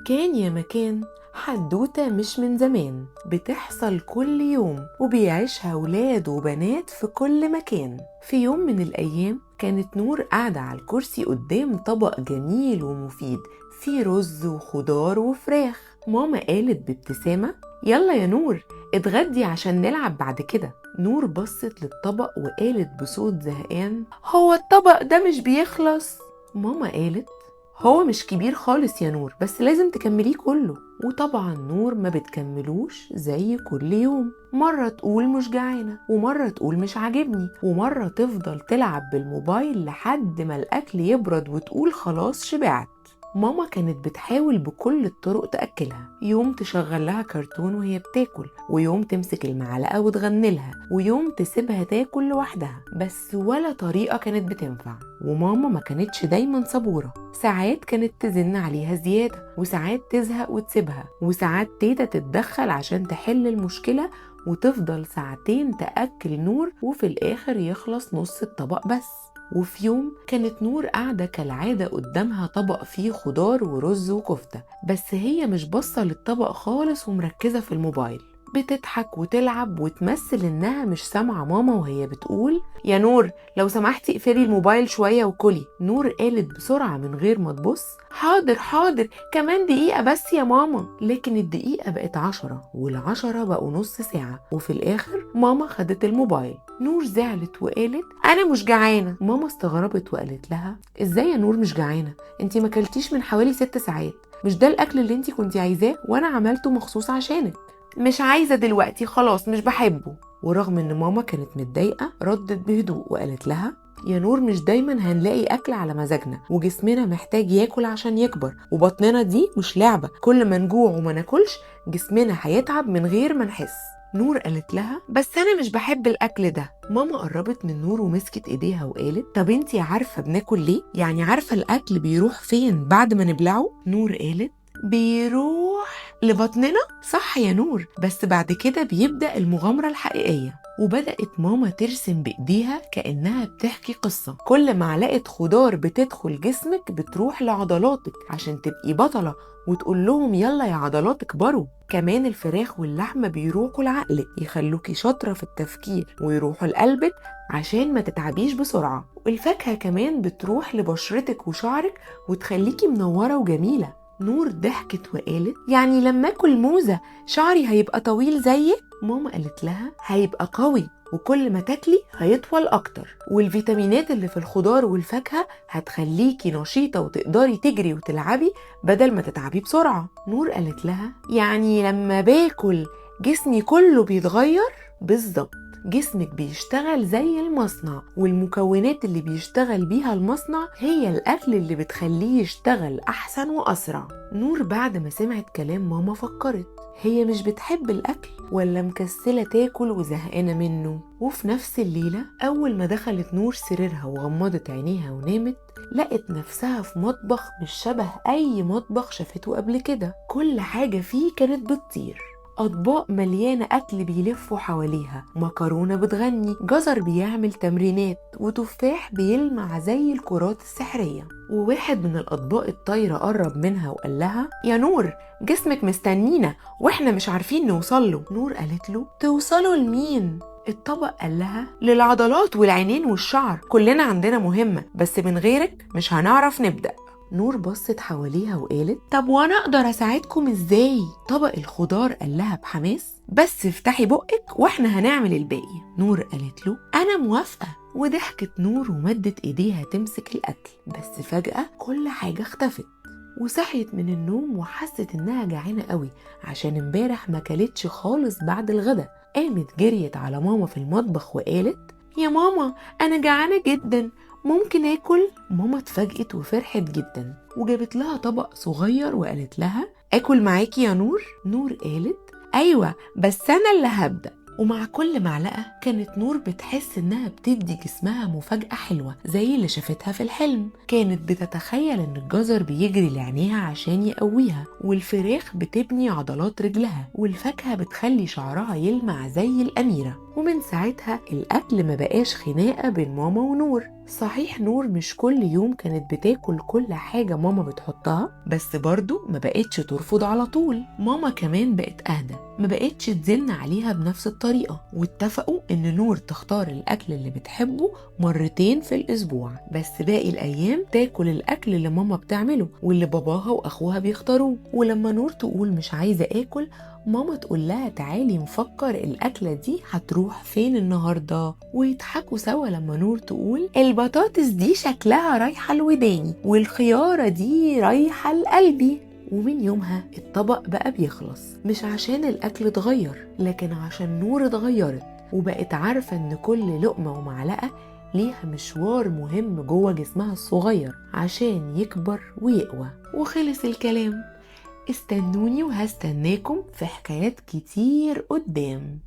كان يا مكان حدوتة مش من زمان بتحصل كل يوم وبيعيشها ولاد وبنات في كل مكان. في يوم من الأيام كانت نور قاعدة على الكرسي قدام طبق جميل ومفيد فيه رز وخضار وفراخ. ماما قالت بابتسامة: يلا يا نور اتغدي عشان نلعب بعد كده. نور بصت للطبق وقالت بصوت زهقان: هو الطبق ده مش بيخلص؟ ماما قالت: هو مش كبير خالص يا نور، بس لازم تكمليه كله. وطبعا نور ما بتكملوش زي كل يوم، مرة تقول مش جعانة، ومرة تقول مش عاجبني، ومرة تفضل تلعب بالموبايل لحد ما الأكل يبرد وتقول خلاص شبعت. ماما كانت بتحاول بكل الطرق تأكلها، يوم تشغل لها كرتون وهي بتاكل، ويوم تمسك المعلقة وتغني لها، ويوم تسيبها تاكل لوحدها، بس ولا طريقة كانت بتنفع. وماما ما كانتش دايما صبورة، ساعات كانت تزن عليها زيادة، وساعات تزهق وتسيبها، وساعات تيتا تتدخل عشان تحل المشكلة وتفضل ساعتين تأكل نور، وفي الآخر يخلص نص الطبق بس. وفي يوم كانت نور قاعدة كالعادة قدامها طبق فيه خضار ورز وكفتة، بس هي مش باصة للطبق خالص ومركزة في الموبايل، بتضحك وتلعب وتمثل انها مش سامعة ماما وهي بتقول: يا نور لو سمحتي اقفلي الموبايل شوية وكلي. نور قالت بسرعة من غير ما تبص: حاضر حاضر، كمان دقيقة بس يا ماما. لكن الدقيقة بقت 10، والعشرة بقوا نص ساعة، وفي الآخر ماما خدت الموبايل. نور زعلت وقالت: انا مش جعانة. ماما استغربت وقالت لها: ازاي يا نور مش جعانة؟ انتي ما كلتيش من حوالي 6 ساعات، مش ده الاكل اللي انتي كنتي عايزاه وانا عملته مخصوص عشانك. مش عايزة دلوقتي، خلاص مش بحبه. ورغم ان ماما كانت متضايقة ردت بهدوء وقالت لها: يا نور مش دايما هنلاقي اكل على مزاجنا، وجسمنا محتاج ياكل عشان يكبر، وبطننا دي مش لعبة، كل ما نجوع وما ناكلش جسمنا هيتعب من غير ما نحس. نور قالت لها: بس انا مش بحب الاكل ده. ماما قربت من نور ومسكت ايديها وقالت: طب انتي عارفة بناكل ليه؟ يعني عارفة الاكل بيروح فين بعد ما نبلعه؟ نور قالت: بيروح لبطننا. صح يا نور، بس بعد كده بيبدأ المغامرة الحقيقية. وبدأت ماما ترسم بإيديها كأنها بتحكي قصة: كل معلقة خضار بتدخل جسمك بتروح لعضلاتك عشان تبقي بطلة وتقول لهم يلا يا عضلات اكبروا. كمان الفراخ واللحمة بيروحوا لعقلك يخلوكي شاطرة في التفكير، ويروحوا لقلبك عشان ما تتعبيش بسرعة. والفاكهة كمان بتروح لبشرتك وشعرك وتخليكي منورة وجميلة. نور ضحكت وقالت: يعني لما اكل موزة شعري هيبقى طويل زيك؟ ماما قالت لها: هيبقى قوي، وكل ما تاكلي هيطول اكتر، والفيتامينات اللي في الخضار والفاكهة هتخليكي نشيطة وتقدري تجري وتلعبي بدل ما تتعبي بسرعة. نور قالت لها: يعني لما باكل جسمي كله بيتغير؟ بالظبط، جسمك بيشتغل زي المصنع، والمكونات اللي بيشتغل بيها المصنع هي الأكل اللي بتخليه يشتغل أحسن وأسرع. نور بعد ما سمعت كلام ماما فكرت: هي مش بتحب الأكل ولا مكسلة تاكل وزهقانة منه؟ وفي نفس الليلة أول ما دخلت نور سريرها وغمضت عينيها ونامت، لقت نفسها في مطبخ مش شبه أي مطبخ شافته قبل كده. كل حاجة فيه كانت بتطير، أطباق مليانة أكل بيلفوا حواليها، مكرونة بتغني، جزر بيعمل تمرينات، وتفاح بيلمع زي الكرات السحرية. وواحد من الأطباق الطايرة قرب منها وقال لها: يا نور جسمك مستنينا وإحنا مش عارفين نوصله. نور قالت له: توصلوا لمين؟ الطبق قال لها: للعضلات والعينين والشعر، كلنا عندنا مهمة، بس من غيرك مش هنعرف نبدأ. نور بصت حواليها وقالت: طب وانا اقدر اساعدكم ازاي؟ طبق الخضار قال لها بحماس: بس افتحي بقك واحنا هنعمل الباقي. نور قالت له: انا موافقة. وضحكت نور ومدت ايديها تمسك الاكل، بس فجأة كل حاجة اختفت، وصحيت من النوم وحست انها جعانة قوي عشان امبارح ما كلتش خالص بعد الغدا. قامت جريت على ماما في المطبخ وقالت: يا ماما انا جعانة جدا، ممكن اكل؟ ماما اتفاجئت وفرحت جدا وجابت لها طبق صغير وقالت لها: اكل معاكي يا نور؟ نور قالت: ايوه بس انا اللي هبدأ. ومع كل معلقة كانت نور بتحس انها بتدي جسمها مفاجأة حلوة زي اللي شافتها في الحلم. كانت بتتخيل ان الجزر بيجري لعينيها عشان يقويها، والفراخ بتبني عضلات رجلها، والفاكهة بتخلي شعرها يلمع زي الأميرة. ومن ساعتها الأكل ما بقاش خناقة بين ماما ونور، صحيح نور مش كل يوم كانت بتاكل كل حاجة ماما بتحطها، بس برضو ما بقتش ترفض على طول. ماما كمان بقت أهدى، ما بقتش تزن عليها بنفس الطريقة، واتفقوا إن نور تختار الأكل اللي بتحبه مرتين في الأسبوع، بس باقي الأيام تاكل الأكل اللي ماما بتعمله واللي باباها وأخوها بيختاروه. ولما نور تقول مش عايزة آكل، ماما تقول لها تعالي نفكر الأكلة دي هتروح فين النهاردة، ويضحكوا سوا لما نور تقول البطاطس دي شكلها رايحة لوداني، والخيارة دي رايحة لقلبي. ومن يومها الطبق بقى بيخلص، مش عشان الأكل اتغير، لكن عشان نور اتغيرت وبقت عارفة إن كل لقمة ومعلقة ليها مشوار مهم جوه جسمها الصغير عشان يكبر ويقوى. وخلص الكلام. استنوني وهستناكم في حكايات كتير قدام.